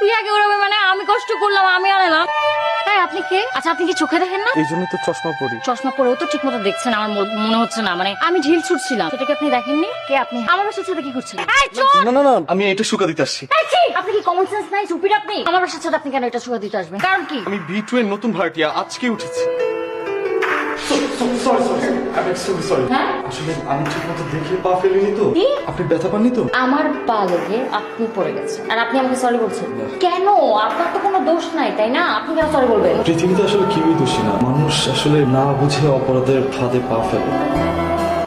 রিয়াকে উড়াবে মানে আমি কষ্ট করলাম, আমি আনলাম। তাই আপনি কে? আচ্ছা আপনি কি চোখে দেখেন না? এই জন্য তো চশমা পরি। চশমা পরেও তো ঠিক মতো দেখছেন, আমার মনে হচ্ছে না। মানে আমি ঢিল ছুটছিলাম, সেটাকে আপনি দেখেননি? কে আপনি? আমার বাসার সাথে কি করছেন? এই চোর! না না না, আমি এটা শুকা দিতে আসছি। এই ছি! আপনি কি কমন সেন্স নাই? স্টুপিড আপনি! আমার বাসার সাথে আপনি কেন এটা শুকা দিতে আসবেন? কারণ কি? আমি B2 এর নতুন ভাড়াটিয়া, আজকে উঠেছি। হ্যাঁ? আসলে আমি ঠিক মতো দেখে পা ফেলিনি তো। কি? আপনি ব্যথা পাননি তো? আমার পা লেগে আপনি পড়ে গেছেন আর আপনি আমাকে সরি বলছেন কেন? আপনার তো কোনো দোষ নাই, তাই না? আপনি কেন সরি বলবেন? পৃথিবীতে আসলে কেউই দোষী না, মানুষ আসলে না বুঝে অপরাধের ফাঁদে পা ফেলে।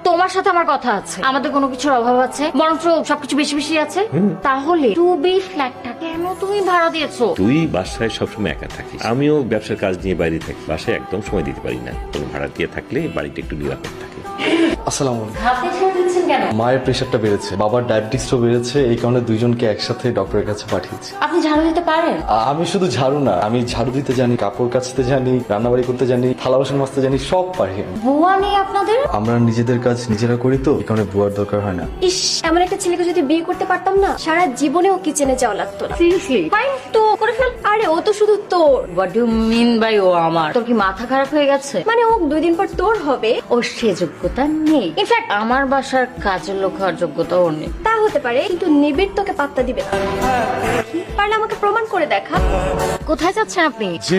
তোমার সাথে আমার কথা আছে, আমাদের কোনো কিছুর অভাব আছে, বরঞ্চ সবকিছু বেশি বেশি আছে। তাহলে 2B ফ্ল্যাটটা কেন তুমি ভাড়া দিয়েছো? তুই বাসায় সবসময় একা থাকিস, আমিও ব্যবসার কাজ নিয়ে বাইরে থাকি, বাসায় একদম সময় দিতে পারি না। কোনো ভাড়া দিয়ে থাকলে বাড়িটা একটু নিরাপদ থাকে। আসসালামু আলাইকুম। হাতে ছেড়ে দিচ্ছেন কেন? মায়ের প্রেশারটা বেড়েছে, বাবার ডায়াবেটিসও বেড়েছে, এই কারণে দুইজনকে একসাথে ডক্টরের কাছে পাঠিয়েছি। আপনি ঝাড়ু দিতে পারেন? আমি শুধু ঝাড়ু না, আমি ঝাড়ু দিতে জানি, কাপড় কাচতে জানি, রান্নাবাড়ি করতে জানি, থালা বাসন মাজতে জানি, সব পারি আমি। বুয়া নেই আপনাদের? আমরা নিজেদের কাজ নিজেরা করি তো, এই কারণে বুয়ার দরকার হয় না। ইস, এমন একটা ছেলেকে যদি বিয়ে করতে পারতাম না, সারা জীবনেও কিচেনে যাওয়া লাগতো না। সিরিয়াসলি? ফাইন তো করে ফেল। আরে ও তো শুধু তোর, হোয়াট ডু মিন বাই ও আমার? তোর কি মাথা খারাপ হয়ে গেছে? মানে ও 2 দিন পর তোর হবে। ওর সে যোগ্যতা নেই, ইনফ্যাক্ট আমার বাসার কাজের লোক হওয়ার যোগ্যতা ওর নেই। তা হতে পারে, কিন্তু নিবিড় তোকে পাত্তা দিবে না। কি? পারলে আমাকে প্রমাণ করে দেখা। কোথায় যাচ্ছেন আপনি? জি,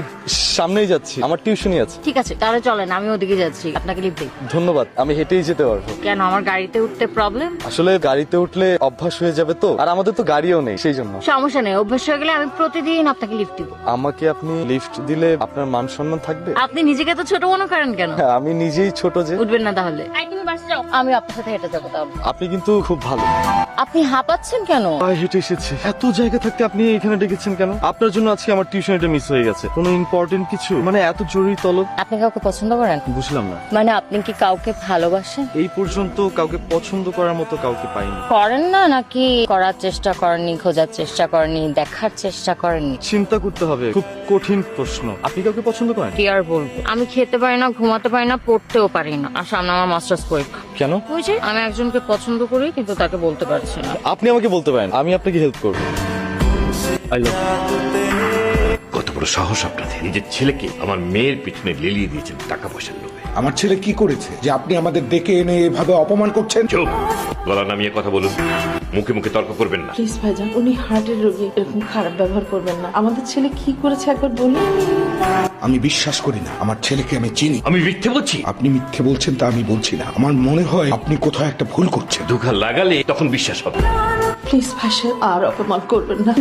সামনেই যাচ্ছি, আমার টিউশনই আছে। ঠিক আছে তাহলে চলেন, আমি ওদিকে যাচ্ছি, আপনাকে লিফট দিই। ধন্যবাদ, আমি হেঁটেই যেতে পারবো। কেন, আমার গাড়িতে উঠতে প্রবলেম? আসলে গাড়িতে উঠলে অভ্যাস হয়ে যাবে তো, আর আমাদের তো গাড়িও নেই, সেই জন্য। সমস্যা নেই, অভ্যাস হয়ে গেলে আমি প্রতিদিন আপনাকে লিফট দিব। আমাকে আপনি লিফট দিলে আপনার মান সম্মান থাকবে? আপনি নিজেকে তো ছোট মনে করেন কেন? হ্যাঁ, আমি নিজেই ছোট যে। উঠবেন না তাহলে? তুমি বাসে যাও, আমি আপনার সাথে হেঁটে যাবো। তাহলে আপনি কিন্তু খুব ভালো। আপনি হাঁপাচ্ছেন কেন? হেঁটে এসেছি, এত জায়গা থাকতে আপনি এখানে ডেকেছেন কেন? আপনার জন্য আজকে আমার টিউশনটা মিস হয়ে গেছে। কোনো ইম্পর্টেন্ট কিছু, মানে এত জরুরি তলব? আপনি কাউকে পছন্দ করেন? বুঝলাম না। মানে আপনি কি কাউকে ভালোবাসেন? এই পর্যন্ত কাউকে পছন্দ করার মতো কাউকে পাইনি। করেন না, নাকি করার চেষ্টা করেননি, খোঁজার চেষ্টা করেননি, দেখার চেষ্টা করেননি? চিন্তা করতে হবে, খুব কঠিন প্রশ্ন। আপনি কাউকে পছন্দ করেন? কি আর বলবো, আমি খেতে পারি না, ঘুমাতে পারি না, পড়তেও পারি না, আর সামনে আমার মাস্টার্স পরীক্ষা। কেন? ওই যে আমি একজনকে পছন্দ করি কিন্তু তাকে বলতে পারছি না। আপনি আমাকে বলতে পারেন, আমি আপনাকে হেল্প করবো। আই লাভ কত বড় সাহস আপনাদের, নিজের ছেলেকে আমার মেয়ের পিছনে লেলিয়ে দিয়েছেন টাকা পয়সার লোভে। আমার ছেলে কি করেছে যে আপনি আমাদের ডেকে এনে এভাবে অপমান করছেন? চুপ, গলা নামিয়ে কথা বলুন, মুখে মুখে তর্ক করবেন না। প্লিজ ভাইজান, উনি হার্টের রোগী, এরকম খারাপ ব্যবহার করবেন না। আমাদের ছেলে কি করেছে একবার বলুন। আমি বিশ্বাস করি না, আমার ছেলেকে আমি চিনি। আমি মিথ্যে বলছি? আপনি মিথ্যে বলছেন তা আমি বলছি না, আমার মনে হয় আপনি কোথাও একটা ভুল করছেন। ধোঁকা লাগালে তখন বিশ্বাস হবে। প্লিজ ভাইজান, আর অপমান করবেন না।